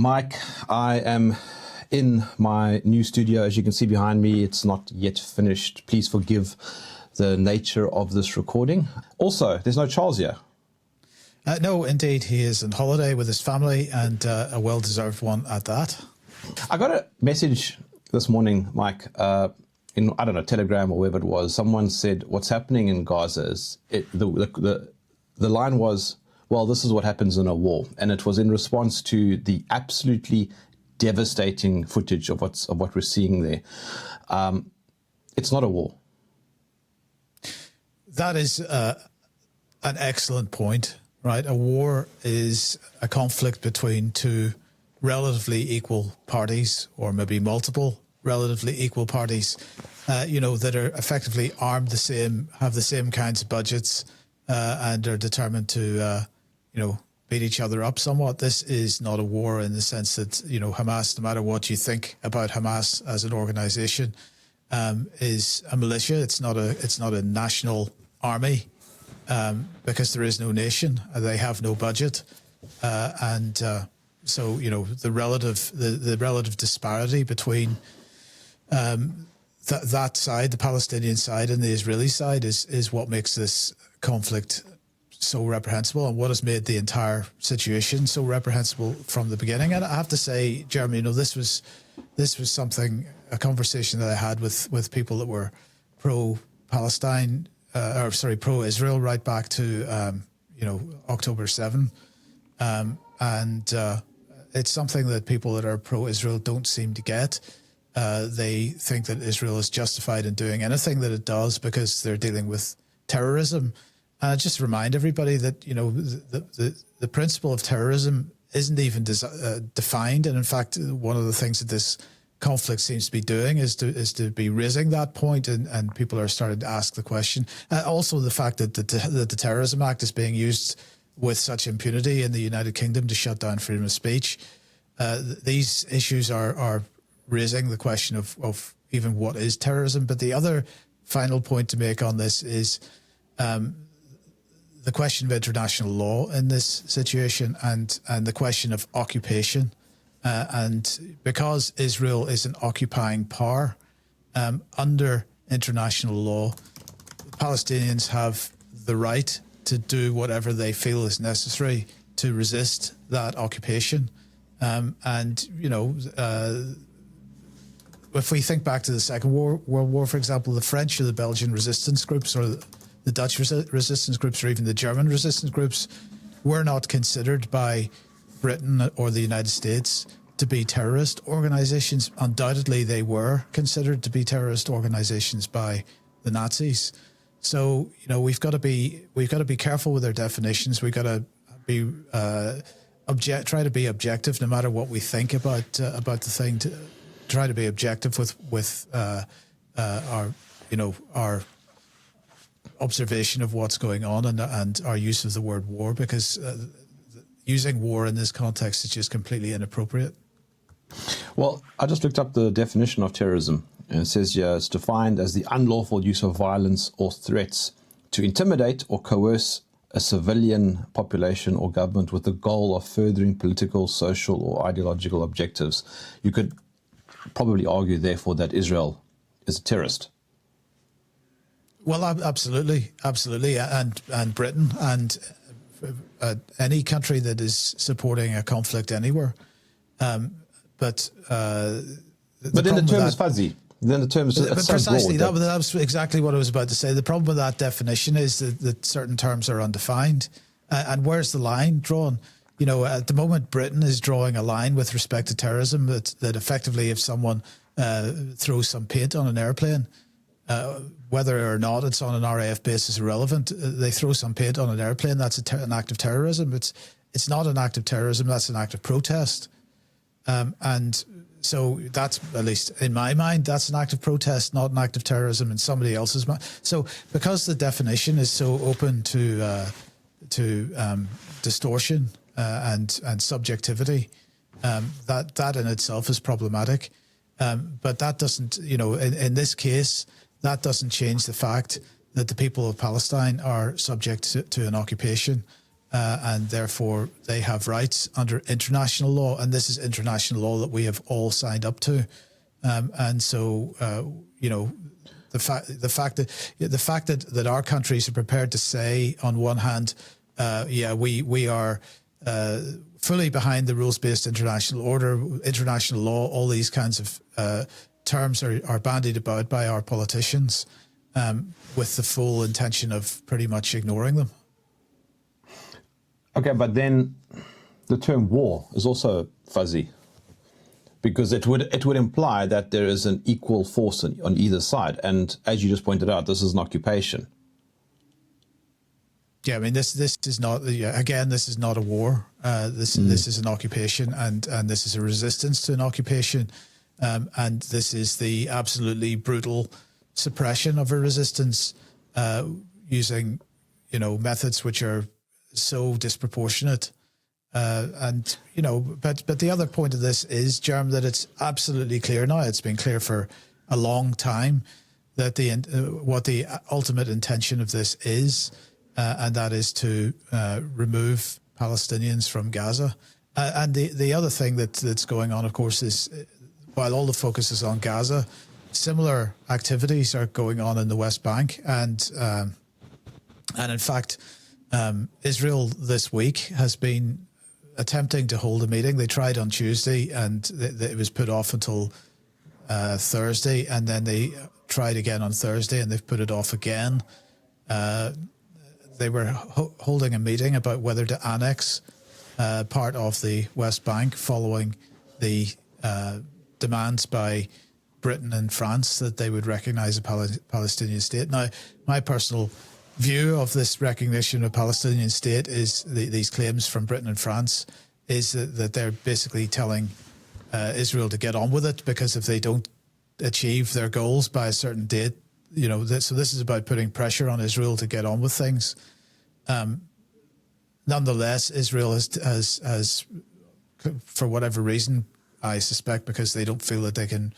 Mike, I am in my new studio. As you can see behind me, it's not yet finished. Please forgive the nature of this recording. Also, there's no Charles here. No, indeed. He is on holiday with his family, and a well-deserved one at that. I got a message this morning, Mike, in, I don't know, Telegram or wherever it was. Someone said, what's happening in Gaza is, the line was, well, this is what happens in a war. And it was in response to the absolutely devastating footage of what we're seeing there. It's not a war. That is an excellent point, right? A war is a conflict between two relatively equal parties, or maybe multiple relatively equal parties, that are effectively armed the same, have the same kinds of budgets, and are determined to, beat each other up somewhat. This is not a war in the sense that, Hamas, no matter what you think about Hamas as an organization, is a militia. It's not a national army, because there is no nation. They have no budget, so the relative disparity between that side, the Palestinian side, and the Israeli side is what makes this conflict so reprehensible, and what has made the entire situation so reprehensible from the beginning. And I have to say, Jerm, this was a conversation that I had with people that were pro-Palestine, pro-Israel, right back to October 7, and it's something that people that are pro-Israel don't seem to get. They think that Israel is justified in doing anything that it does because they're dealing with terrorism. And I just remind everybody that the principle of terrorism isn't even defined, and in fact, one of the things that this conflict seems to be doing is to be raising that point, and people are starting to ask the question. Also, the fact that the Terrorism Act is being used with such impunity in the United Kingdom to shut down freedom of speech. These issues are raising the question of even what is terrorism. But the other final point to make on this is the question of international law in this situation, and the question of occupation. And because Israel is an occupying power, under international law, Palestinians have the right to do whatever they feel is necessary to resist that occupation. If we think back to the Second World War, for example, the French or the Belgian resistance groups, or the Dutch resistance groups, or even the German resistance groups, were not considered by Britain or the United States to be terrorist organizations. Undoubtedly, they were considered to be terrorist organizations by the Nazis. So we've got to be careful with our definitions. We've got to be try to be objective, no matter what we think about the thing. To try to be objective with our observation of what's going on, and our use of the word war, because using war in this context is just completely inappropriate. Well, I just looked up the definition of terrorism, and it says here it's defined as the unlawful use of violence or threats to intimidate or coerce a civilian population or government with the goal of furthering political, social, or ideological objectives. You could probably argue, therefore, that Israel is a terrorist. Well, absolutely, and Britain, and any country that is supporting a conflict anywhere. But then the term is fuzzy. Then the term is precisely that. But that's exactly what I was about to say. The problem with that definition is that certain terms are undefined, and where's the line drawn? At the moment, Britain is drawing a line with respect to terrorism that effectively, if someone throws some paint on an airplane, whether or not it's on an RAF base is irrelevant. They throw some paint on an airplane, that's an act of terrorism. It's not an act of terrorism, that's an act of protest. And so that's, at least in my mind, that's an act of protest, not an act of terrorism in somebody else's mind. So because the definition is so open to distortion and subjectivity, that in itself is problematic. But that doesn't, in this case, that doesn't change the fact that the people of Palestine are subject to an occupation. and therefore they have rights under international law, and this is international law that we have all signed up to. And so, the fact that our countries are prepared to say, on one hand, we are fully behind the rules-based international order, international law, all these kinds of terms are bandied about by our politicians with the full intention of pretty much ignoring them. Okay, but then the term war is also fuzzy, because it would imply that there is an equal force on either side. And as you just pointed out, this is an occupation. Yeah, I mean, this is not, again, this is not a war. This is an occupation, and this is a resistance to an occupation. And this is the absolutely brutal suppression of a resistance using, methods which are so disproportionate. But the other point of this is, Jerm, that it's absolutely clear now. It's been clear for a long time that what the ultimate intention of this is, and that is to remove Palestinians from Gaza. And the other thing that's going on, of course, is while all the focus is on Gaza, similar activities are going on in the West Bank, and in fact, Israel this week has been attempting to hold a meeting. They tried on Tuesday, and it was put off until Thursday, and then they tried again on Thursday, and they've put it off again. They were holding a meeting about whether to annex part of the West Bank following the demands by Britain and France that they would recognize a Palestinian state. Now, my personal view of this recognition of a Palestinian state is these claims from Britain and France is that they're basically telling Israel to get on with it, because if they don't achieve their goals by a certain date, so this is about putting pressure on Israel to get on with things. Nonetheless, Israel has, for whatever reason, I suspect because they don't feel that they can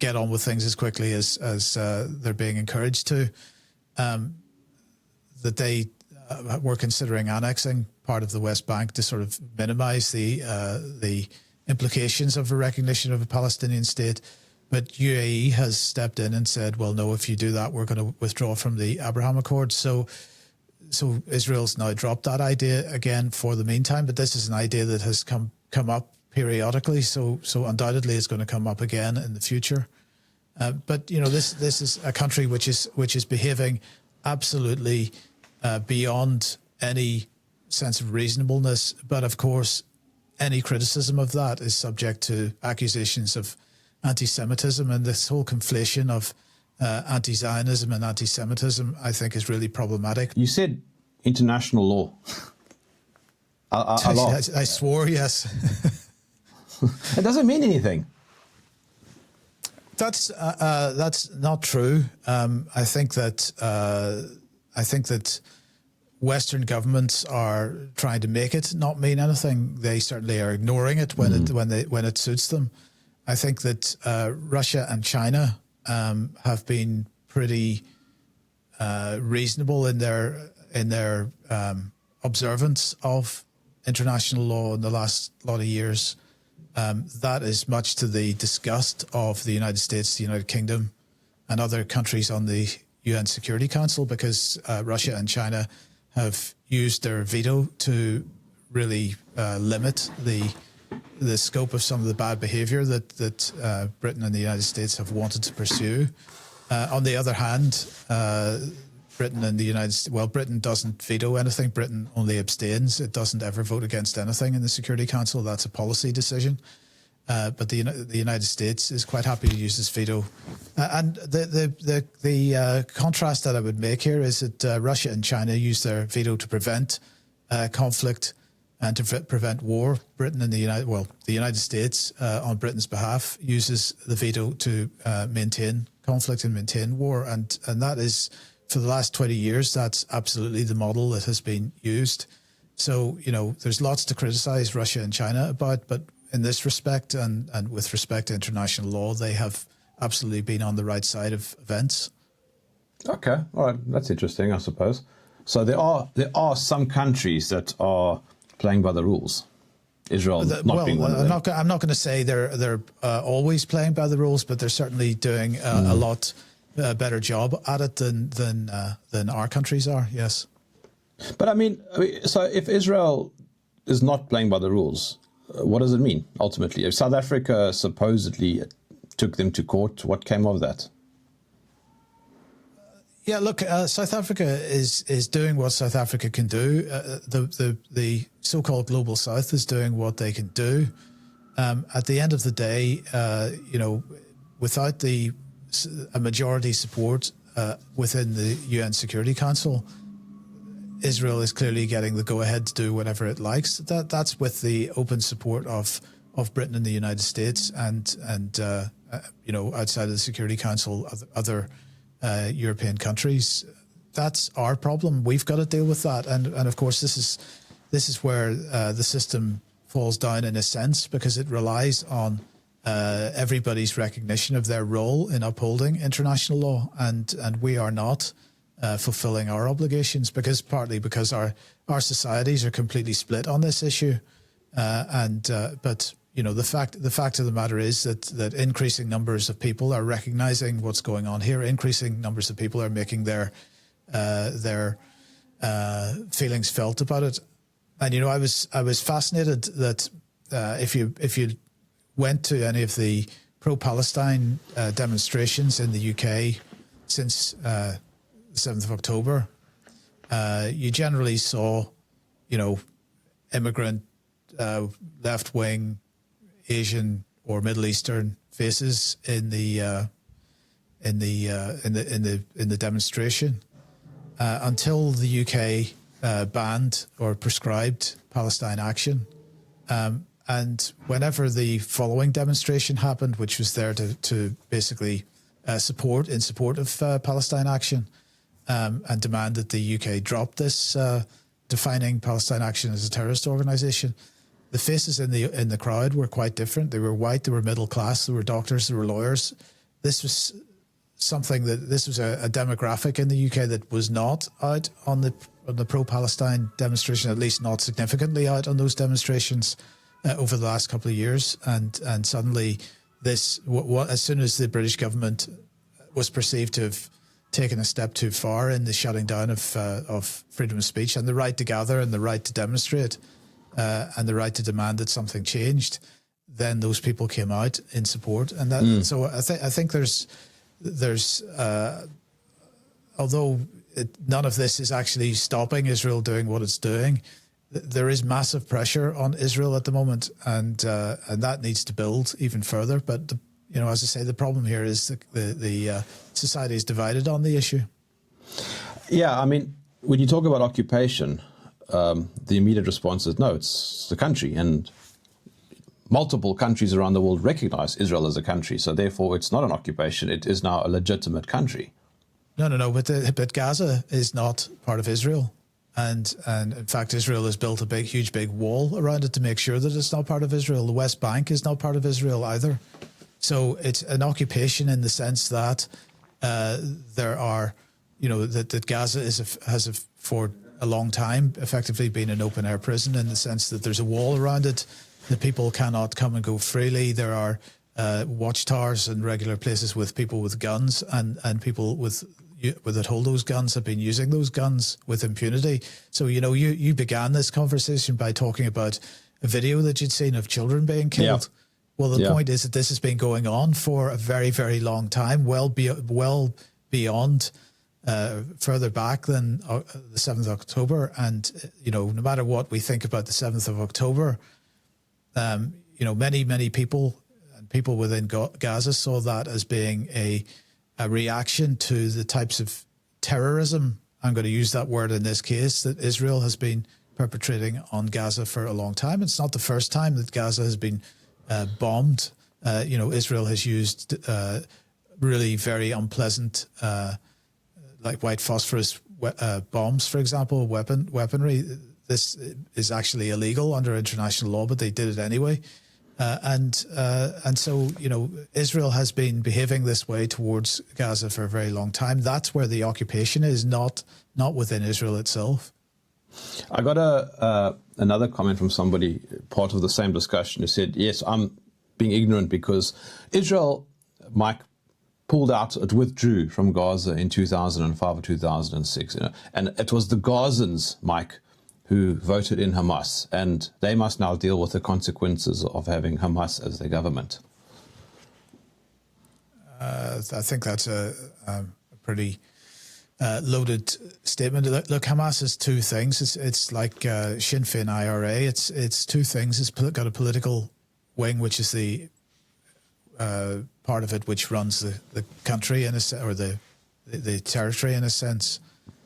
get on with things as quickly as they're being encouraged to, that they were considering annexing part of the West Bank to sort of minimize the implications of a recognition of a Palestinian state. But UAE has stepped in and said, well, no, if you do that, we're going to withdraw from the Abraham Accords. So Israel's now dropped that idea again for the meantime, but this is an idea that has come up periodically. So undoubtedly it's going to come up again in the future. But this is a country which is behaving absolutely beyond any sense of reasonableness. But of course, any criticism of that is subject to accusations of anti-Semitism, and this whole conflation of anti-Zionism and anti-Semitism, I think, is really problematic. You said international law. I swore, yes. It doesn't mean anything. That's not true. I think that Western governments are trying to make it not mean anything. They certainly are ignoring it when it suits them. I think that Russia and China have been pretty reasonable in their observance of international law in the last lot of years. That is much to the disgust of the United States, the United Kingdom, and other countries on the UN Security Council, because Russia and China have used their veto to really limit the scope of some of the bad behavior that Britain and the United States have wanted to pursue. On the other hand, Britain and the United States, well, Britain doesn't veto anything. Britain only abstains. It doesn't ever vote against anything in the Security Council. That's a policy decision. But the United States is quite happy to use this veto. And the contrast that I would make here is that Russia and China use their veto to prevent conflict and to prevent war. Britain and the United States, on Britain's behalf, uses the veto to maintain conflict and maintain war. And that is, for the last 20 years, that's absolutely the model that has been used. So, there's lots to criticize Russia and China about, but in this respect and with respect to international law, they have absolutely been on the right side of events. Okay, all right, that's interesting, I suppose. So there are some countries that are playing by the rules. Israel not being one of them. I'm not going to say they're always playing by the rules, but they're certainly doing a lot better job at it than our countries are. Yes. But I mean, so if Israel is not playing by the rules, what does it mean ultimately? If South Africa supposedly took them to court, what came of that? Yeah, look, South Africa is doing what South Africa can do. The so-called global South is doing what they can do. At the end of the day, without a majority support within the UN Security Council, Israel is clearly getting the go-ahead to do whatever it likes. That's with the open support of Britain and the United States and outside of the Security Council, other European countries. That's our problem. We've got to deal with that, and of course this is where the system falls down in a sense, because it relies on everybody's recognition of their role in upholding international law, and we are not fulfilling our obligations partly because our societies are completely split on this issue, but. The fact of the matter is that increasing numbers of people are recognizing what's going on here. Increasing numbers of people are making their feelings felt about it. And I was fascinated that if you went to any of the pro-Palestine demonstrations in the UK since the 7th of October, you generally saw, immigrant, left-wing, Asian or Middle Eastern faces in the demonstration until the UK banned or prescribed Palestine action, and whenever the following demonstration happened, which was there to basically support of Palestine action, and demand that the UK drop this defining Palestine action as a terrorist organisation. The faces in the crowd were quite different. They were white, they were middle class, they were doctors, they were lawyers. This was a demographic in the UK that was not out on the pro-Palestine demonstration, at least not significantly out on those demonstrations over the last couple of years. And suddenly as soon as the British government was perceived to have taken a step too far in the shutting down of freedom of speech and the right to gather and the right to demonstrate, and the right to demand that something changed, then those people came out in support, and that. So I think there's although none of this is actually stopping Israel doing what it's doing, there is massive pressure on Israel at the moment, and that needs to build even further. But as I say, the problem here is the society is divided on the issue. Yeah, I mean, when you talk about occupation, the immediate response is no, it's the country, and multiple countries around the world recognize Israel as a country, so therefore it's not an occupation, it is now a legitimate country. No, but Gaza is not part of Israel, and in fact Israel has built a huge wall around it to make sure that it's not part of Israel. The West Bank is not part of Israel either, so it's an occupation in the sense that there are, that Gaza has for a long time effectively been an open air prison, in the sense that there's a wall around it, that people cannot come and go freely. There are watchtowers and regular places with people with guns, and people that hold those guns have been using those guns with impunity. So you began this conversation by talking about a video that you'd seen of children being killed. Yeah. Well, the point is that this has been going on for a very, very long time, well beyond further back than the 7th of October. And, no matter what we think about the 7th of October, many people and people within Gaza saw that as being a reaction to the types of terrorism, I'm going to use that word in this case, that Israel has been perpetrating on Gaza for a long time. It's not the first time that Gaza has been bombed. Israel has used really very unpleasant like white phosphorus bombs, for example, weaponry. This is actually illegal under international law, but they did it anyway. And so, Israel has been behaving this way towards Gaza for a very long time. That's where the occupation is, not within Israel itself. I got another comment from somebody, part of the same discussion, who said, yes, I'm being ignorant because Israel, Mike, pulled out, it withdrew from Gaza in 2005 or 2006. And it was the Gazans, Mike, who voted in Hamas, and they must now deal with the consequences of having Hamas as their government. I think that's a pretty loaded statement. Look, Hamas is two things. It's like Sinn Féin IRA. It's two things. It's got a political wing, which is the part of it which runs the country or the territory in a sense,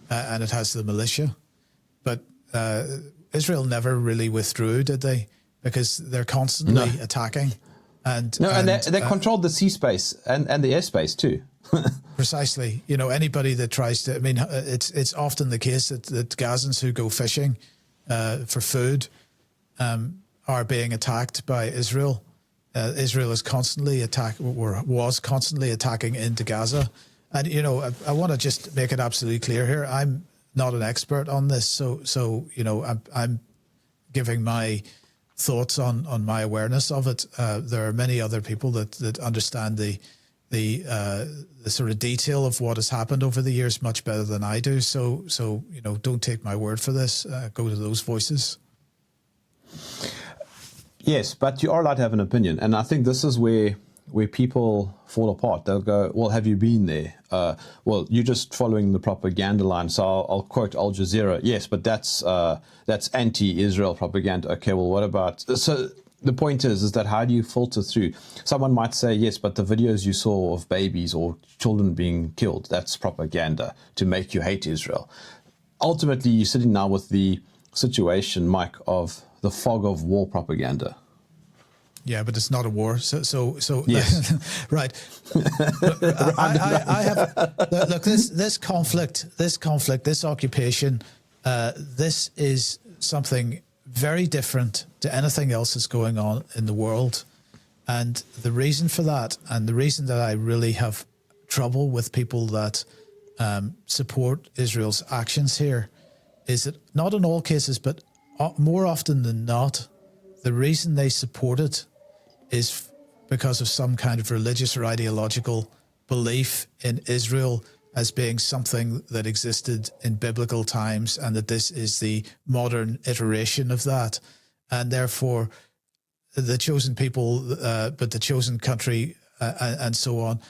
and it has the militia. But Israel never really withdrew, did they? Because they're constantly attacking. And they controlled the sea space and the airspace too. Precisely. Anybody that tries to, it's often the case that Gazans who go fishing for food are being attacked by Israel. Israel is constantly was constantly attacking into Gaza. And, I want to just make it absolutely clear here. I'm not an expert on this. So I'm giving my thoughts on my awareness of it. There are many other people that understand the sort of detail of what has happened over the years much better than I do. So don't take my word for this. Go to those voices. Yes, but you are allowed to have an opinion. And I think this is where people fall apart. They'll go, well, have you been there? Well, you're just following the propaganda line. So I'll quote Al Jazeera. Yes, but that's anti-Israel propaganda. Okay, well, what about... So the point is that how do you filter through? Someone might say, yes, but the videos you saw of babies or children being killed, that's propaganda to make you hate Israel. Ultimately, you're sitting now with the situation, Mike, of the fog of war propaganda. Yeah, but it's not a war. So yes. Right. I have look. This conflict, this occupation, this is something very different to anything else that's going on in the world. And the reason for that, and the reason that I really have trouble with people that support Israel's actions here, is that not in all cases, but more often than not, the reason they support it is because of some kind of religious or ideological belief in Israel as being something that existed in biblical times, and that this is the modern iteration of that. And therefore, the chosen people, but the chosen country, and so on.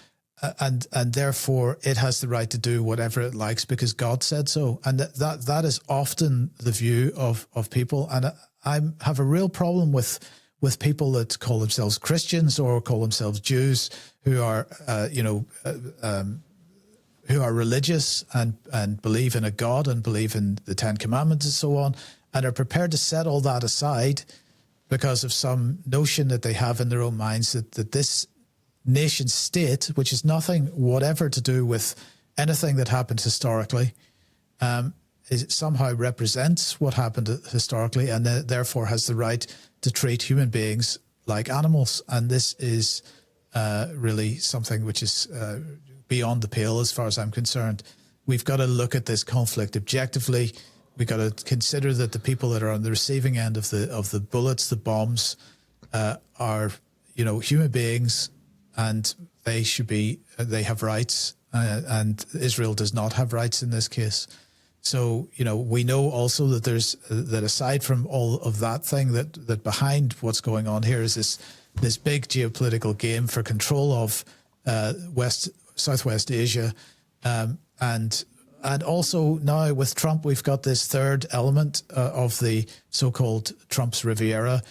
And therefore, it has the right to do whatever it likes because God said so. And that is often the view of people. And I have a real problem with people that call themselves Christians or call themselves Jews who are, who are religious and believe in a God and believe in the Ten Commandments and so on, and are prepared to set all that aside because of some notion that they have in their own minds that this nation state, which is nothing whatever to do with anything that happened historically, it somehow represents what happened historically, and therefore has the right to treat human beings like animals. And this is really something which is beyond the pale as far as I'm concerned. We've got to look at this conflict objectively. We've got to consider that the people that are on the receiving end of the bullets, the bombs, are human beings, and they have rights, and Israel does not have rights in this case. So, we know also that that aside from all of that thing, that behind what's going on here is this big geopolitical game for control of Southwest Asia, and also now with Trump, we've got this third element of the so-called Trump's Riviera,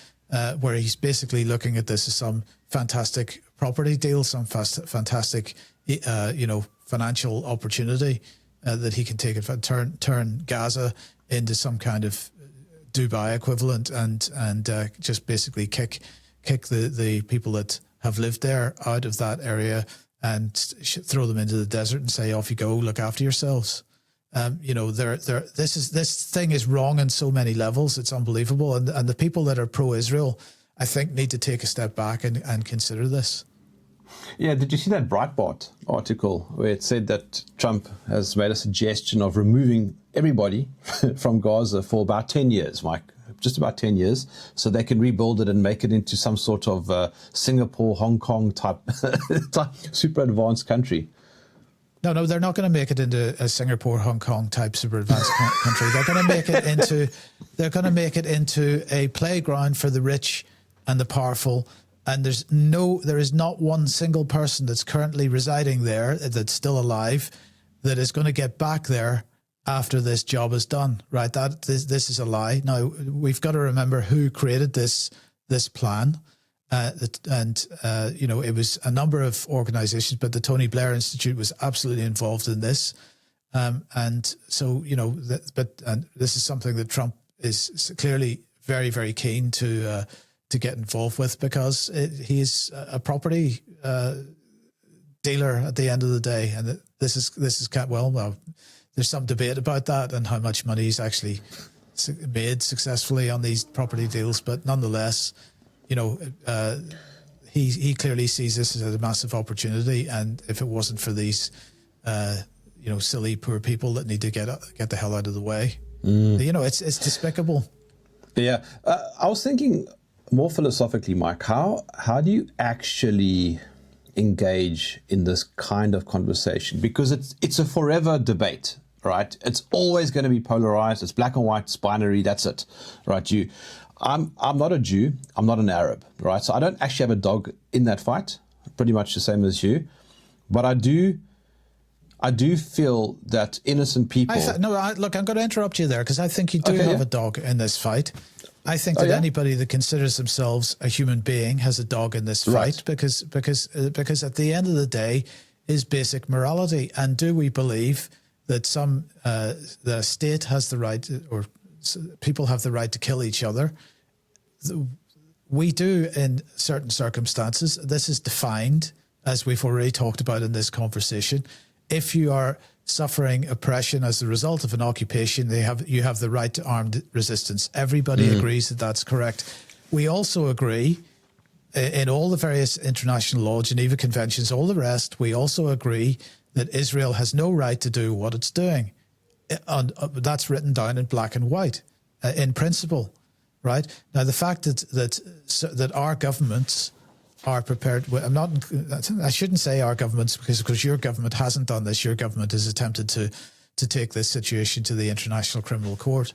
where he's basically looking at this as some fantastic property deal, some fantastic, financial opportunity that he can take and turn Gaza into some kind of Dubai equivalent, and just basically kick the people that have lived there out of that area and throw them into the desert and say, off you go, look after yourselves. This thing is wrong on so many levels. It's unbelievable. And the people that are pro-Israel I think, need to take a step back and consider this. Yeah, did you see that Breitbart article where it said that Trump has made a suggestion of removing everybody from Gaza for about 10 years, Mike? Just about 10 years, so they can rebuild it and make it into some sort of Singapore, Hong Kong type super advanced country. No, they're not going to make it into a Singapore, Hong Kong type super advanced country. They're going to make it into a playground for the rich and the powerful. And there is not one single person that's currently residing there that's still alive that is going to get back there after this job is done, right? This is a lie. Now, we've got to remember who created this plan. It was a number of organizations, but the Tony Blair Institute was absolutely involved in this. This is something that Trump is clearly very, very keen to get involved with, because he is a property dealer at the end of the day. And this is there's some debate about that and how much money he's actually made successfully on these property deals. But nonetheless, he clearly sees this as a massive opportunity. And if it wasn't for these, silly poor people that need to get the hell out of the way, it's despicable. Yeah, I was thinking more philosophically, Mike. How do you actually engage in this kind of conversation? Because it's a forever debate, right? It's always going to be polarized. It's black and white. It's binary. That's it, right? I'm not a Jew. I'm not an Arab, right? So I don't actually have a dog in that fight. Pretty much the same as you, but I do feel that innocent people. Look, I'm going to interrupt you there, because I think you do have a dog in this fight. I think that anybody that considers themselves a human being has a dog in this fight, right? Because at the end of the day is basic morality. And do we believe that the state has the right, or people have the right to kill each other? We do in certain circumstances. This is defined, as we've already talked about in this conversation. If you are suffering oppression as a result of an occupation, you have the right to armed resistance. Everybody agrees that that's correct. We also agree in all the various international law, Geneva Conventions, all the rest, we also agree that Israel has no right to do what it's doing. And that's written down in black and white, in principle, right? Now, the fact that our governments are prepared. I shouldn't say our governments, because your government hasn't done this. Your government has attempted to take this situation to the International Criminal Court.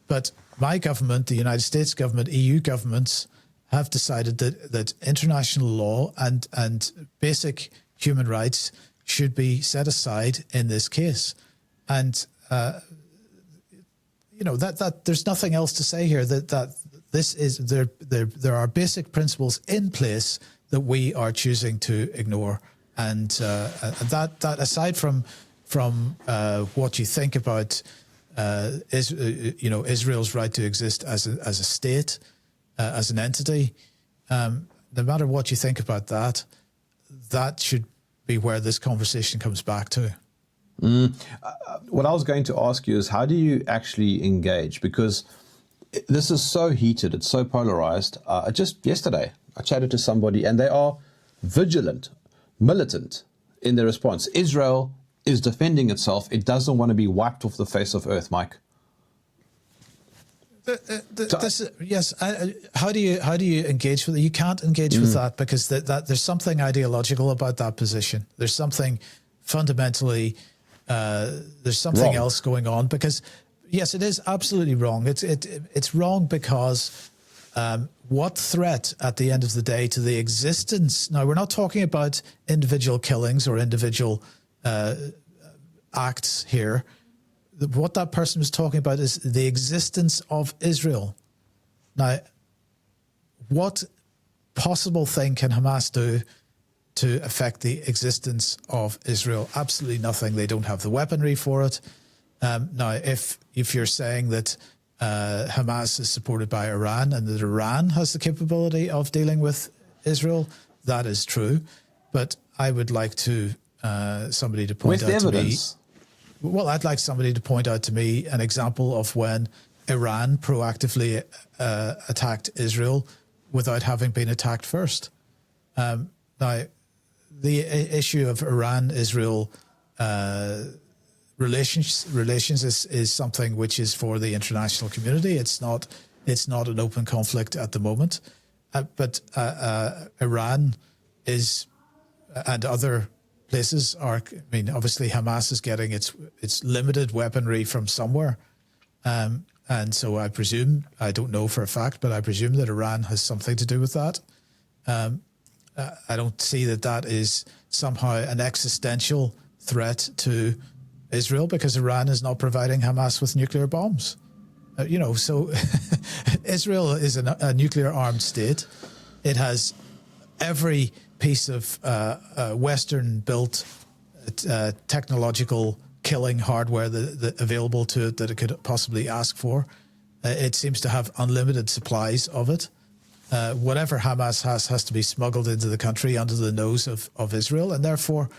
But my government, the United States government, EU governments have decided that international law and basic human rights should be set aside in this case. And that there's nothing else to say here. That this is there are basic principles in place that we are choosing to ignore, and that aside from what you think about Israel's right to exist as a state, as an entity, no matter what you think about that, that should be where this conversation comes back to. What I was going to ask you is, how do you actually engage? Because this is so heated, it's so polarized. Just yesterday, I chatted to somebody and they are vigilant, militant in their response. Israel is defending itself. It doesn't want to be wiped off the face of earth, Mike. Yes. How do you engage with it? You can't engage with that, because that there's something ideological about that position. There's something fundamentally, there's something wrong. else going on, because yes, it is absolutely wrong. It's wrong because what threat at the end of the day to the existence? Now, we're not talking about individual killings or individual acts here. What that person was talking about is the existence of Israel. Now, what possible thing can Hamas do to affect the existence of Israel? Absolutely nothing. They don't have the weaponry for it. Now, if you're saying that Hamas is supported by Iran and that Iran has the capability of dealing with Israel, that is true. But I would like somebody to point out to me. Well, I'd like somebody to point out to me an example of when Iran proactively attacked Israel without having been attacked first. Now, the issue of Iran-Israel relations is something which is for the international community. It's not an open conflict at the moment, but Iran is, and other places are. I mean, obviously Hamas is getting its limited weaponry from somewhere, and so I presume, I don't know for a fact, but I presume that Iran has something to do with that. I don't see that is somehow an existential threat to Israel, because Iran is not providing Hamas with nuclear bombs. So Israel is a nuclear-armed state. It has every piece of Western-built technological killing hardware that available to it that it could possibly ask for. It seems to have unlimited supplies of it. Whatever Hamas has to be smuggled into the country under the nose of Israel, and therefore,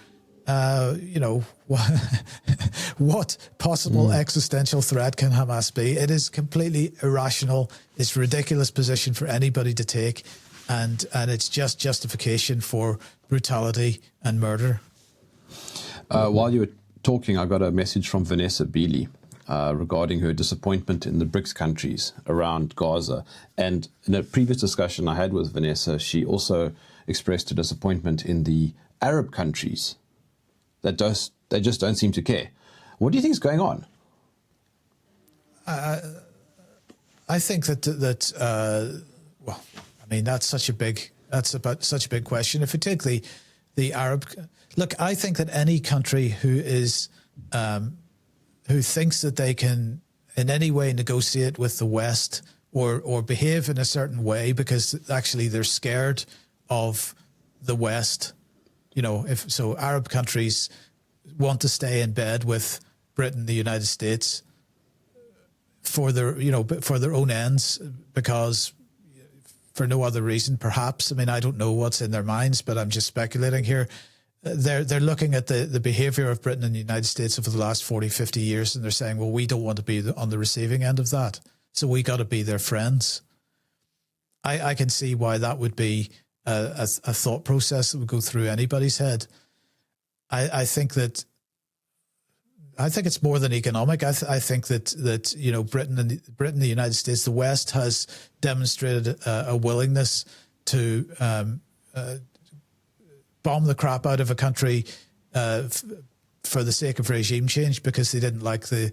what possible existential threat can Hamas be? It is completely irrational. It's a ridiculous position for anybody to take, and it's just justification for brutality and murder. While you were talking, I got a message from Vanessa Beeley regarding her disappointment in the BRICS countries around Gaza. And in a previous discussion I had with Vanessa, she also expressed a disappointment in the Arab countries that they just don't seem to care. What do you think is going on? I think that well, I mean, that's such a big question. If you take the Arab, look, I think that any country who thinks that they can in any way negotiate with the West or behave in a certain way because actually they're scared of the West, if so, Arab countries want to stay in bed with Britain, the United States, for their own ends, because for no other reason, perhaps. I mean, I don't know what's in their minds, but I'm just speculating here. They're looking at the behavior of Britain and the United States over the last 40, 50 years, and they're saying, well, we don't want to be on the receiving end of that, so we got to be their friends. I can see why that would be a thought process that would go through anybody's head. I think it's more than economic. I think that Britain and the United States, the West has demonstrated a willingness to bomb the crap out of a country for the sake of regime change because they didn't like the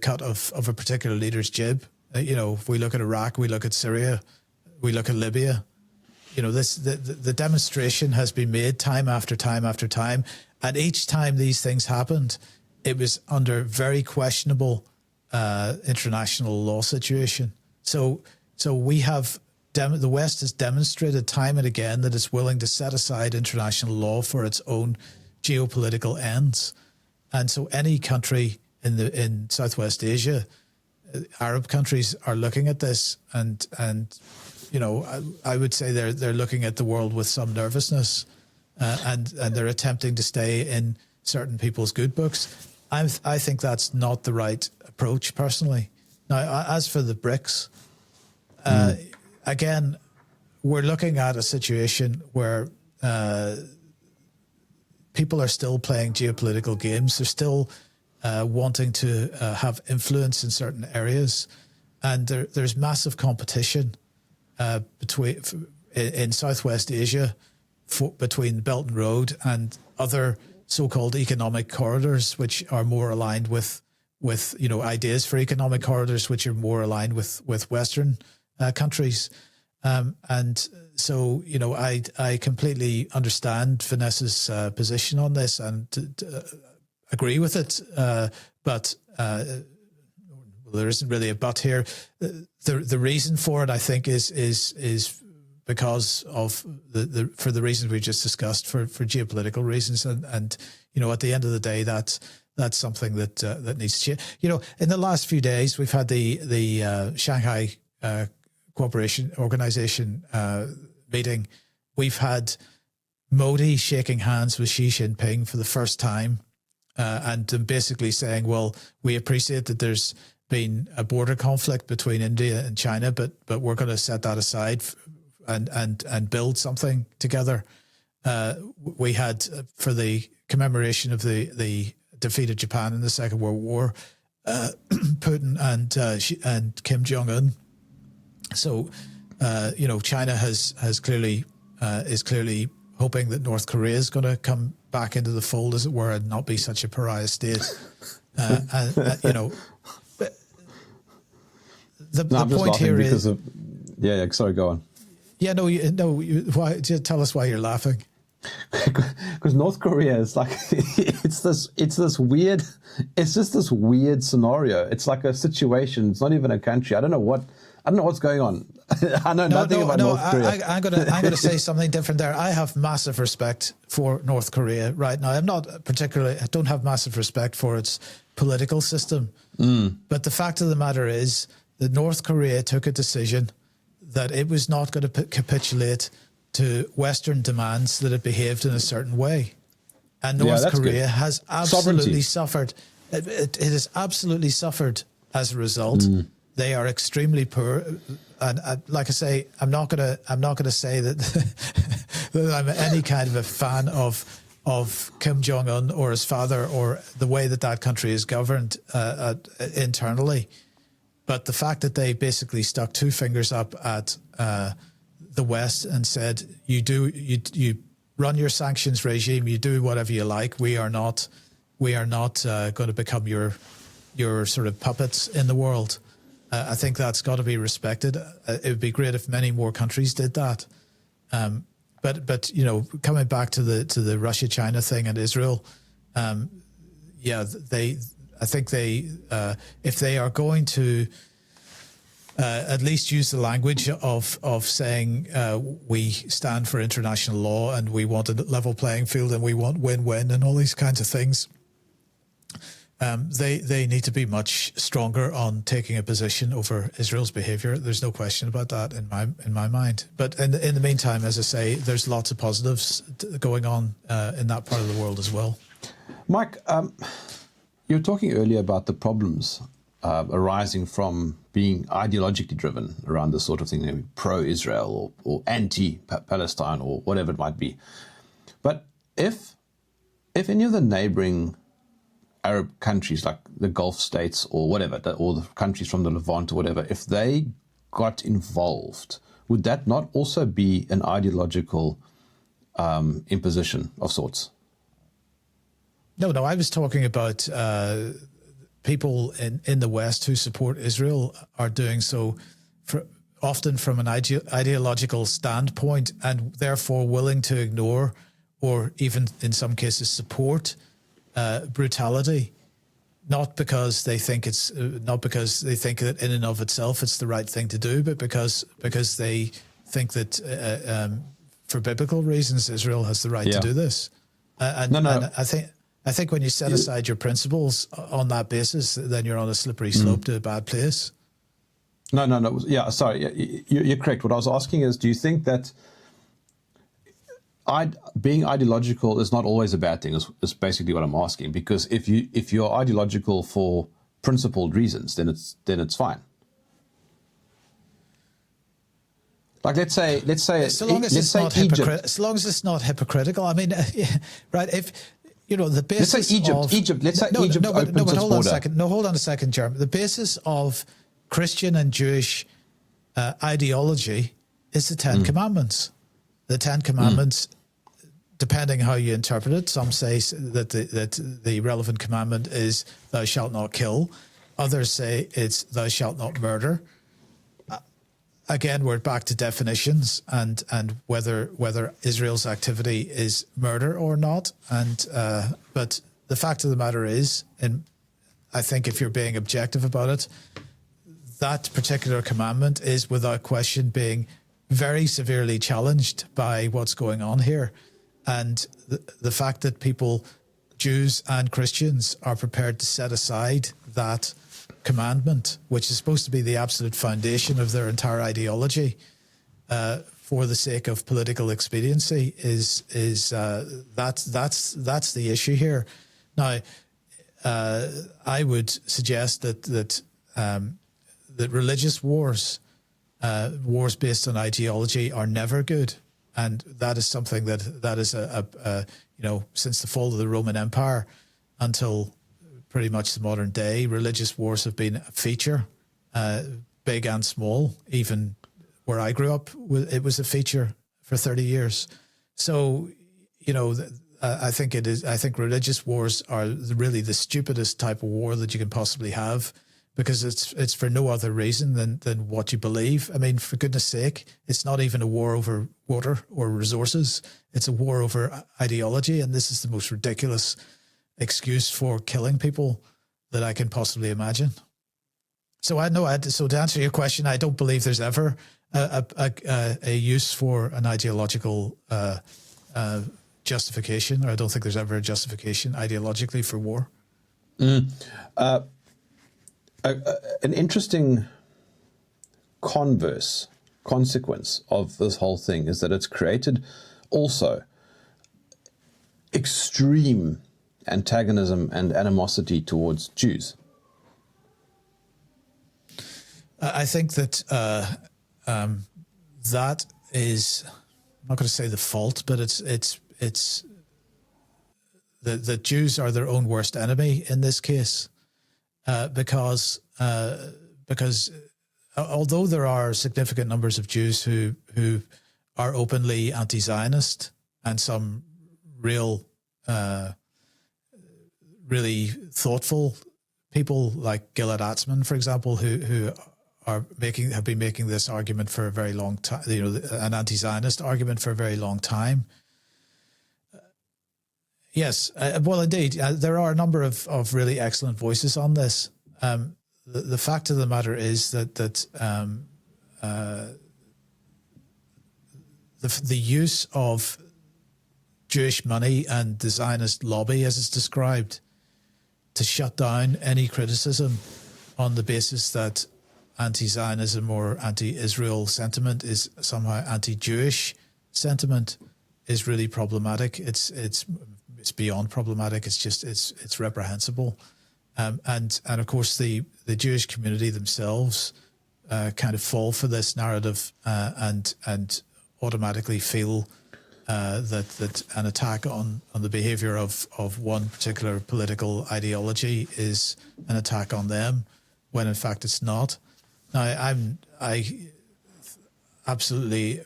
cut of a particular leader's jib. If we look at Iraq, we look at Syria, we look at Libya. The demonstration has been made time after time after time, and each time these things happened, it was under very questionable international law situation. So we have the West has demonstrated time and again that it's willing to set aside international law for its own geopolitical ends, and so any country in Southwest Asia, Arab countries are looking at this, and I would say they're looking at the world with some nervousness, and they're attempting to stay in certain people's good books. I think that's not the right approach, personally. Now, as for the BRICS, again, we're looking at a situation where people are still playing geopolitical games. They're still wanting to have influence in certain areas, and there's massive competition in Southwest Asia between Belt and Road and other so-called economic corridors, which are more aligned with ideas for economic corridors, which are more aligned with Western countries. And so, I completely understand Vanessa's position on this and agree with it. But there isn't really a but here. The reason for it, I think, is because of for the reasons we just discussed, for geopolitical reasons, and at the end of the day, that's something that needs to change. In the last few days, we've had the Shanghai Cooperation Organization meeting. We've had Modi shaking hands with Xi Jinping for the first time, and basically saying, well, we appreciate that there's been a border conflict between India and China, but we're going to set that aside and build something together. We had for the commemoration of the defeat of Japan in the Second World War, Putin and Kim Jong-un. So, China is clearly hoping that North Korea is going to come back into the fold, as it were, and not be such a pariah state. The point here is. Sorry, go on. Yeah, why? Just tell us why you're laughing. Because North Korea is like it's just this weird scenario. It's like a situation. It's not even a country. I don't know what's going on. I know nothing about North Korea. I'm gonna say something different there. I have massive respect for North Korea right now. I don't have massive respect for its political system. But the fact of the matter is that North Korea took a decision that it was not going to capitulate to Western demands, that it behaved in a certain way. And North Korea has absolutely suffered. It has absolutely suffered as a result. They are extremely poor. And like I say, I'm not gonna say that, that I'm any kind of a fan of Kim Jong-un or his father or the way that country is governed internally. But the fact that they basically stuck two fingers up at the West and said, you run your sanctions regime, you do whatever you like. We are not going to become your sort of puppets in the world. I think that's got to be respected. It would be great if many more countries did that. But coming back to the Russia-China thing and Israel, I think if they are going to at least use the language of saying we stand for international law and we want a level playing field and we want win-win and all these kinds of things, they need to be much stronger on taking a position over Israel's behavior. There's no question about that in my mind. But in the meantime, as I say, there's lots of positives going on in that part of the world as well. Mike, you were talking earlier about the problems arising from being ideologically driven around this sort of thing, pro-Israel or anti-Palestine or whatever it might be. But if any of the neighboring Arab countries, like the Gulf states or whatever, or the countries from the Levant or whatever, if they got involved, would that not also be an ideological imposition of sorts? No, I was talking about people in the West who support Israel are doing so often from an ideological standpoint, and therefore willing to ignore or even in some cases support brutality, not because they think that in and of itself it's the right thing to do, but because they think that for biblical reasons Israel has the right to do this. And I think when you set aside your principles on that basis, then you're on a slippery slope to a bad place. No. Yeah, sorry. You're correct. What I was asking is, do you think that being ideological is not always a bad thing? Is basically what I'm asking. Because if you're ideological for principled reasons, then it's fine. Like let's say so long as it's not hypocritical. I mean, right? If the basis. Let's say Egypt. Let's say Egypt opens its border. Hold on a second, Jerm. The basis of Christian and Jewish ideology is the Ten Commandments. The Ten Commandments, depending how you interpret it, some say that the relevant commandment is "Thou shalt not kill." Others say it's "Thou shalt not murder." Again, we're back to definitions and whether Israel's activity is murder or not. But the fact of the matter is, and I think if you're being objective about it, that particular commandment is without question being very severely challenged by what's going on here. And the fact that people, Jews and Christians, are prepared to set aside that commandment, which is supposed to be the absolute foundation of their entire ideology, for the sake of political expediency, that's the issue here. Now, I would suggest that religious wars wars based on ideology are never good, and that is something that is since the fall of the Roman Empire until pretty much the modern day, religious wars have been a feature, big and small. Even where I grew up, it was a feature for 30 years. So, I think it is. I think religious wars are really the stupidest type of war that you can possibly have, because it's for no other reason than what you believe. I mean, for goodness sake, it's not even a war over water or resources. It's a war over ideology, and this is the most ridiculous excuse for killing people that I can possibly imagine. So so to answer your question, I don't believe there's ever a use for an ideological justification, or I don't think there's ever a justification ideologically for war. An interesting consequence of this whole thing is that it's created also extreme antagonism and animosity towards Jews. I think that that is, I'm not going to say the fault, but it's the Jews are their own worst enemy in this case, because although there are significant numbers of Jews who are openly anti-Zionist, and some really thoughtful people like Gilad Atzmon, for example, who have been making this argument for a very long time, an anti-Zionist argument for a very long time. Yes, well, indeed, there are a number of really excellent voices on this. The fact of the matter is that the use of Jewish money and the Zionist lobby, as it's described, to shut down any criticism on the basis that anti-Zionism or anti-Israel sentiment is somehow anti-Jewish sentiment is really problematic. It's beyond problematic. It's reprehensible, and of course the Jewish community themselves kind of fall for this narrative and automatically feel that an attack on the behavior of one particular political ideology is an attack on them, when in fact it's not. Now, I absolutely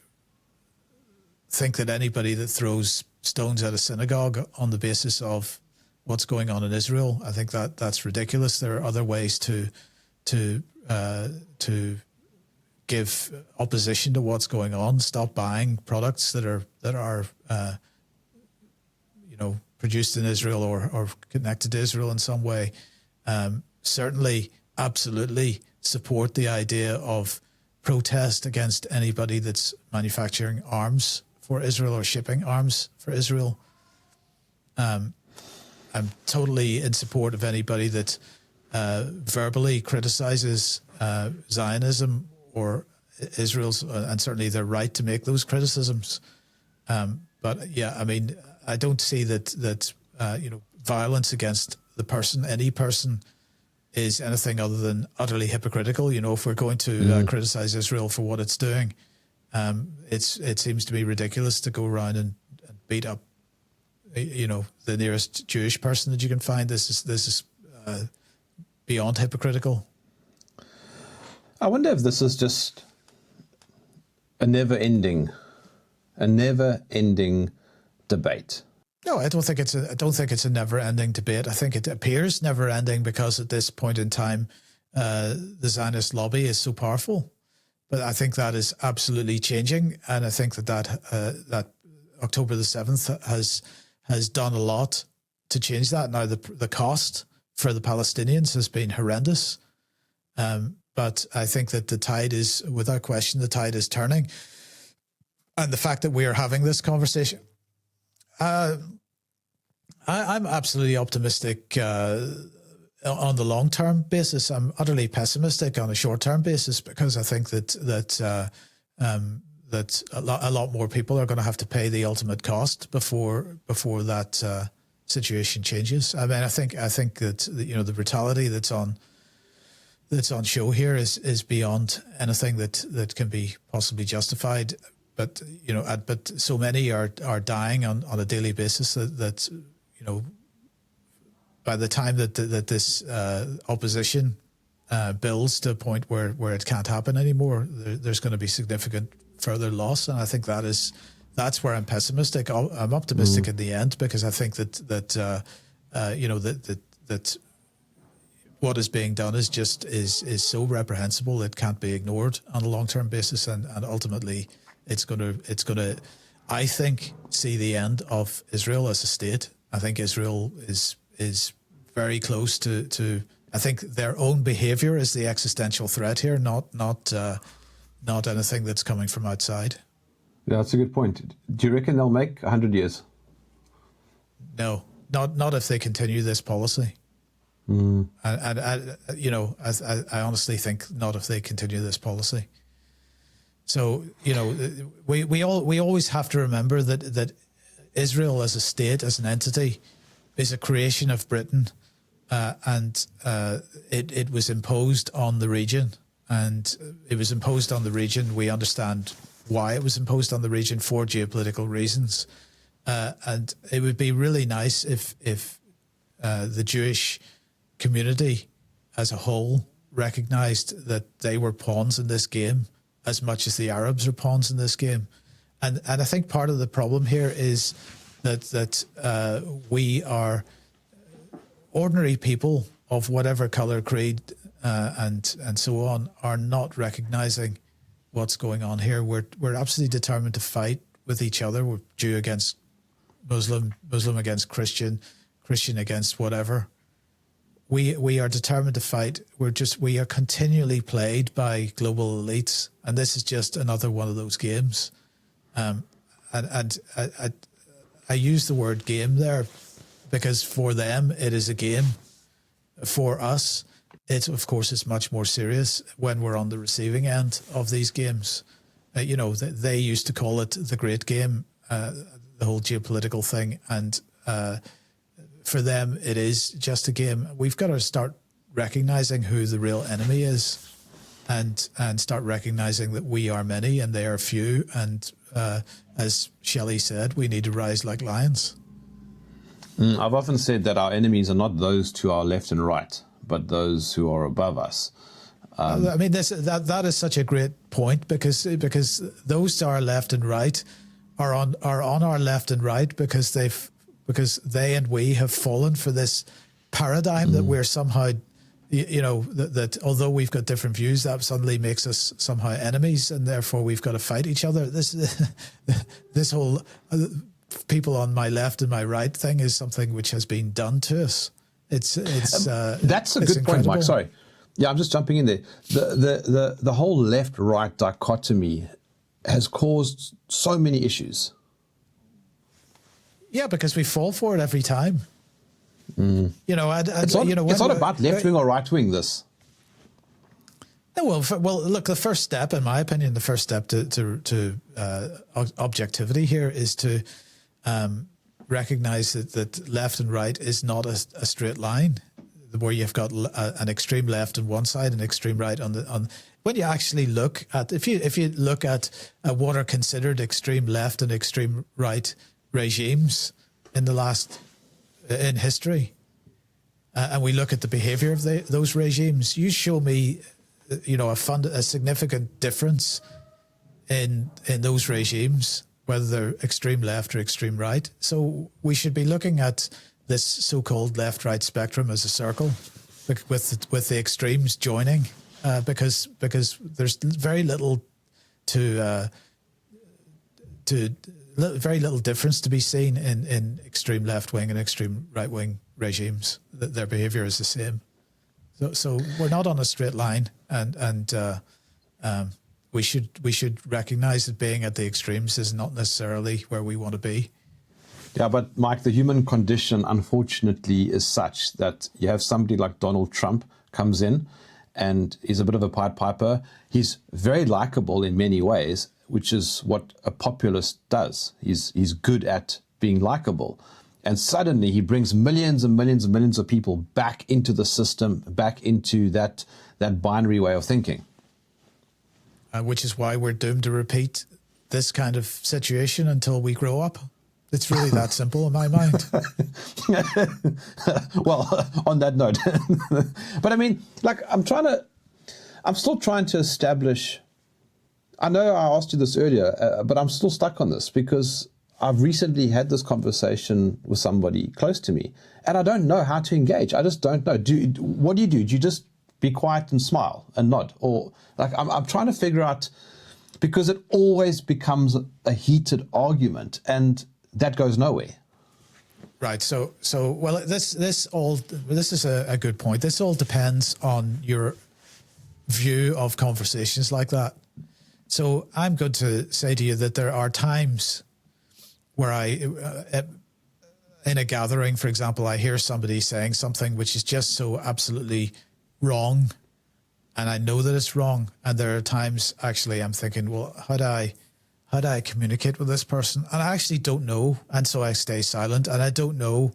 think that anybody that throws stones at a synagogue on the basis of what's going on in Israel, I think that's ridiculous. There are other ways to give opposition to what's going on. Stop buying products that are produced in Israel or connected to Israel in some way. Certainly, absolutely support the idea of protest against anybody that's manufacturing arms for Israel or shipping arms for Israel. I'm totally in support of anybody that verbally criticizes Zionism or Israel's, and certainly their right to make those criticisms. But yeah, I mean, I don't see that violence against the person, any person, is anything other than utterly hypocritical. If we're going to criticize Israel for what it's doing, it seems to be ridiculous to go around and beat up, the nearest Jewish person that you can find. This is beyond hypocritical. I wonder if this is just a never-ending debate. No, I don't think it's a never-ending debate. I think it appears never-ending because at this point in time, the Zionist lobby is so powerful. But I think that is absolutely changing, and I think that October the 7th has done a lot to change that. Now, the cost for the Palestinians has been horrendous, but I think that the tide is, without question, the tide is turning, and the fact that we are having this conversation. I'm absolutely optimistic on the long-term basis. I'm utterly pessimistic on a short-term basis, because I think that a lot more people are going to have to pay the ultimate cost before that situation changes. I mean, I think that the brutality that's on that's on show here is beyond anything that can be possibly justified. But but so many are dying on a daily basis that by the time that this opposition builds to a point where it can't happen anymore, there's going to be significant further loss. And I think that's where I'm pessimistic. I'm optimistic in the end, because I think that what is being done is so reprehensible it can't be ignored on a long-term basis, and ultimately it's going to I think see the end of Israel as a state. I think Israel is very close to I think their own behavior is the existential threat here, not anything that's coming from outside. Yeah, that's a good point. Do you reckon they'll make 100 years? No, not if they continue this policy. And I honestly think not if they continue this policy. So we always have to remember that Israel as a state, as an entity, is a creation of Britain, and it was imposed on the region, and it was imposed on the region. We understand why it was imposed on the region, for geopolitical reasons, and it would be really nice if the Jewish community as a whole recognized that they were pawns in this game as much as the Arabs are pawns in this game. And I think part of the problem here is that we are ordinary people of whatever color, creed, and so on, are not recognizing what's going on here. We're absolutely determined to fight with each other. We're Jew against Muslim, Muslim against Christian, Christian against whatever. We are determined to fight. We are continually played by global elites, and this is just another one of those games. And I use the word game there because for them it is a game. For us, of course it's much more serious when we're on the receiving end of these games. They used to call it the great game, the whole geopolitical thing, and for them it is just a game. We've got to start recognizing who the real enemy is, and start recognizing that we are many and they are few, and as Shelley said, we need to rise like lions. I've often said that our enemies are not those to our left and right, but those who are above us. I mean, that is such a great point, because those to our left and right are on our left and right because they and we have fallen for this paradigm that we're somehow, that although we've got different views, that suddenly makes us somehow enemies, and therefore we've got to fight each other. This whole people on my left and my right thing is something which has been done to us. That's a good point, Mike. Sorry. Yeah, I'm just jumping in there. The whole left-right dichotomy has caused so many issues. Yeah, because we fall for it every time. It's not about left-wing or right-wing, this. No, well, look, the first step, in my opinion, to objectivity here is to recognize that left and right is not a straight line, where you've got an extreme left on one side and extreme right on. When you actually look at, if you look at what are considered extreme left and extreme right regimes in history, and we look at the behavior of those regimes, you show me, a significant difference in those regimes, whether they're extreme left or extreme right. So we should be looking at this so-called left-right spectrum as a circle, with the extremes joining, because there's very little very little difference to be seen in extreme left-wing and extreme right-wing regimes. Their behavior is the same. So we're not on a straight line, and we should recognize that being at the extremes is not necessarily where we want to be. Yeah, but Mike, the human condition, unfortunately, is such that you have somebody like Donald Trump comes in and he's a bit of a Pied Piper. He's very likable in many ways, which is what a populist does. He's good at being likable. And suddenly he brings millions and millions and millions of people back into the system, back into that binary way of thinking. Which is why we're doomed to repeat this kind of situation until we grow up. It's really that simple in my mind. Well, on that note, but I mean, like, I'm still trying to establish, I know I asked you this earlier, but I'm still stuck on this because I've recently had this conversation with somebody close to me and I don't know how to engage. I just don't know. What do? Do you just be quiet and smile and nod? Or like, I'm trying to figure out, because it always becomes a heated argument and that goes nowhere. Right. So well, this is a good point. This all depends on your view of conversations like that. So I'm going to say to you that there are times where in a gathering, for example, I hear somebody saying something which is just so absolutely wrong, and I know that it's wrong. And there are times actually I'm thinking, well, how do I communicate with this person? And I actually don't know. And so I stay silent and I don't know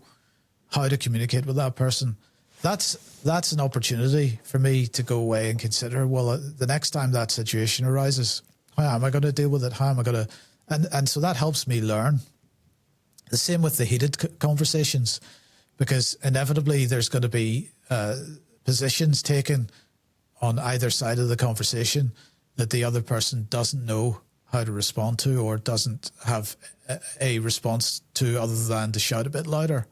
how to communicate with that person. That's an opportunity for me to go away and consider, well, the next time that situation arises, how am I going to deal with it? How am I going to, and so that helps me learn. The same with the heated conversations, because inevitably there's going to be positions taken on either side of the conversation that the other person doesn't know how to respond to or doesn't have a response to other than to shout a bit louder.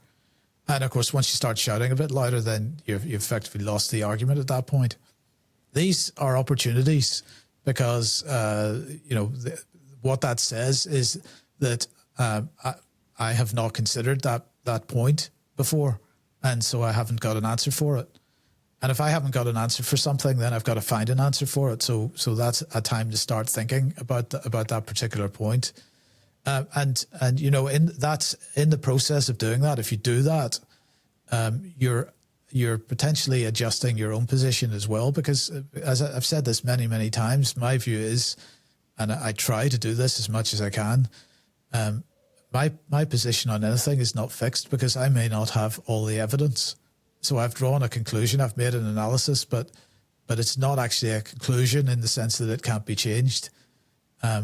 And of course, once you start shouting a bit louder, then you've effectively lost the argument at that point. These are opportunities because, what that says is that I have not considered that point before. And so I haven't got an answer for it. And if I haven't got an answer for something, then I've got to find an answer for it. So that's a time to start thinking about that particular point. In the process of doing that, if you do that, you're potentially adjusting your own position as well. Because as I've said this many, many times, my view is, and I try to do this as much as I can, my position on anything is not fixed because I may not have all the evidence. So I've drawn a conclusion, I've made an analysis, but it's not actually a conclusion in the sense that it can't be changed. I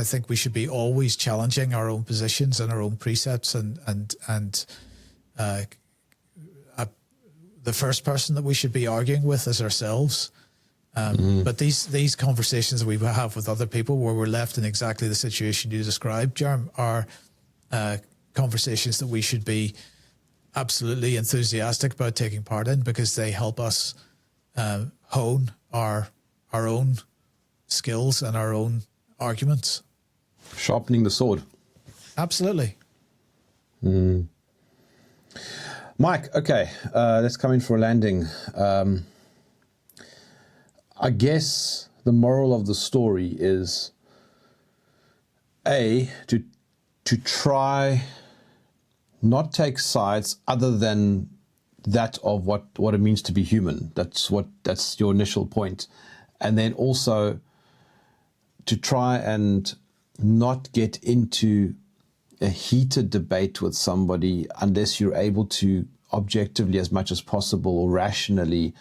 think we should be always challenging our own positions and our own precepts, and the first person that we should be arguing with is ourselves. But these conversations that we have with other people where we're left in exactly the situation you described, Jerm, are conversations that we should be absolutely enthusiastic about taking part in because they help us hone our own skills and our own arguments. Sharpening the sword. Absolutely. Mike, okay, let's come in for a landing. I guess the moral of the story is to try not take sides other than that of what it means to be human. That's your initial point. And then also to try and not get into a heated debate with somebody unless you're able to objectively, as much as possible, or rationally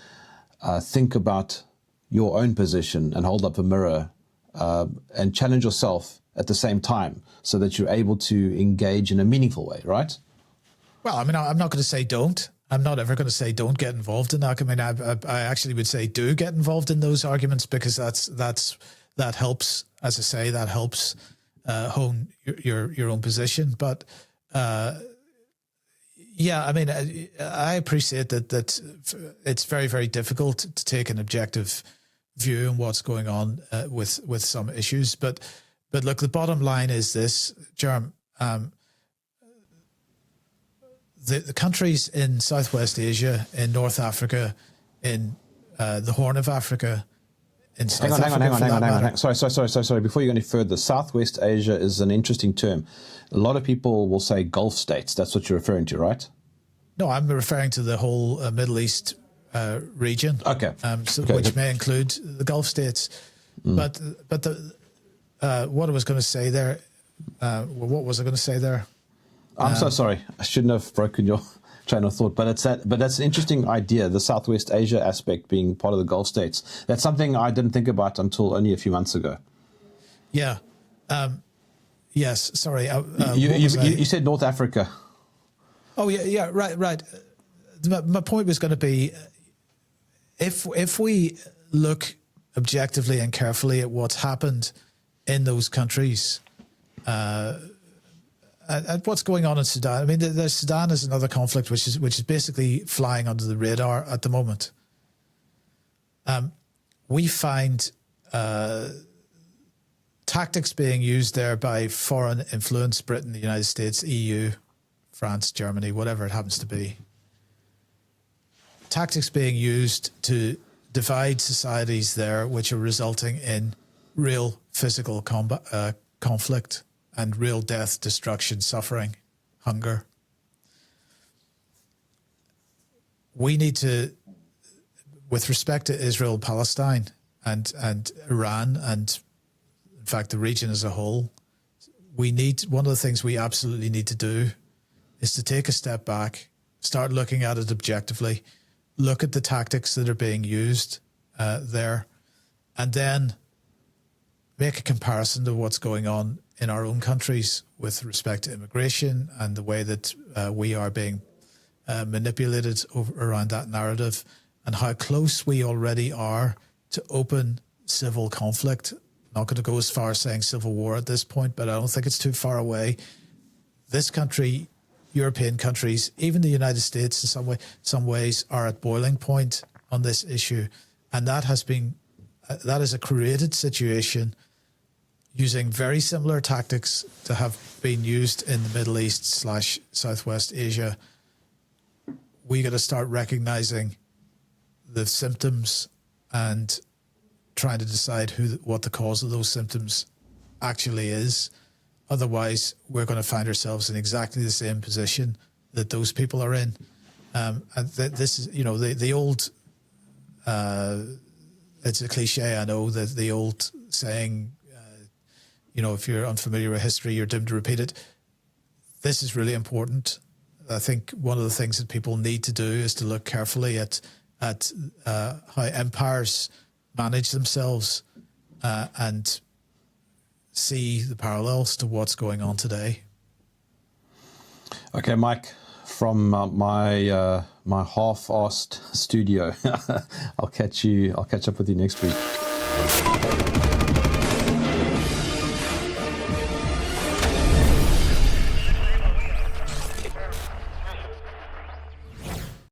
think about your own position and hold up a mirror and challenge yourself at the same time so that you're able to engage in a meaningful way, right? Well, I mean, I'm not going to say don't. I'm not ever going to say don't get involved in that. I mean, I actually would say do get involved in those arguments because that helps, as I say, that helps hone your own position. But yeah, I mean, I appreciate that it's very, very difficult to take an objective view on what's going on with some issues. But look, the bottom line is this, Jerm. The countries in Southwest Asia, in North Africa, in the Horn of Africa, in South Hang on. Sorry. Before you go any further, Southwest Asia is an interesting term. A lot of people will say Gulf states. That's what you're referring to, right? No, I'm referring to the whole Middle East region. Okay. Which may include the Gulf states. But what I was going to say there, what was I going to say there? I'm so sorry. I shouldn't have broken your train of thought, but that's an interesting idea. The Southwest Asia aspect being part of the Gulf states. That's something I didn't think about until only a few months ago. Yeah. Yes. Sorry. You said North Africa. Oh yeah. Right. My point was going to be, if we look objectively and carefully at what's happened in those countries, at what's going on in Sudan. I mean, Sudan is another conflict which is basically flying under the radar at the moment. We find tactics being used there by foreign influence, Britain, the United States, EU, France, Germany, whatever it happens to be. Tactics being used to divide societies there, which are resulting in real physical conflict and real death, destruction, suffering, hunger. We need to, with respect to Israel-Palestine and Iran, and in fact the region as a whole, one of the things we absolutely need to do is to take a step back, start looking at it objectively, look at the tactics that are being used there, and then make a comparison to what's going on in our own countries with respect to immigration and the way that we are being manipulated around that narrative, and how close we already are to open civil conflict. Not going to go as far as saying civil war at this point, but I don't think it's too far away. This country, European countries, even the United States in some ways are at boiling point on this issue. And that is a created situation using very similar tactics to have been used in the Middle East / Southwest Asia. We got to start recognizing the symptoms and trying to decide what the cause of those symptoms actually is. Otherwise, we're going to find ourselves in exactly the same position that those people are in. And this is, the old, it's a cliche, I know, that the old saying, if you're unfamiliar with history, you're doomed to repeat it. This is really important. I think one of the things that people need to do is to look carefully at how empires manage themselves and see the parallels to what's going on today. Okay, Mike, from my half-assed studio, I'll catch up with you next week.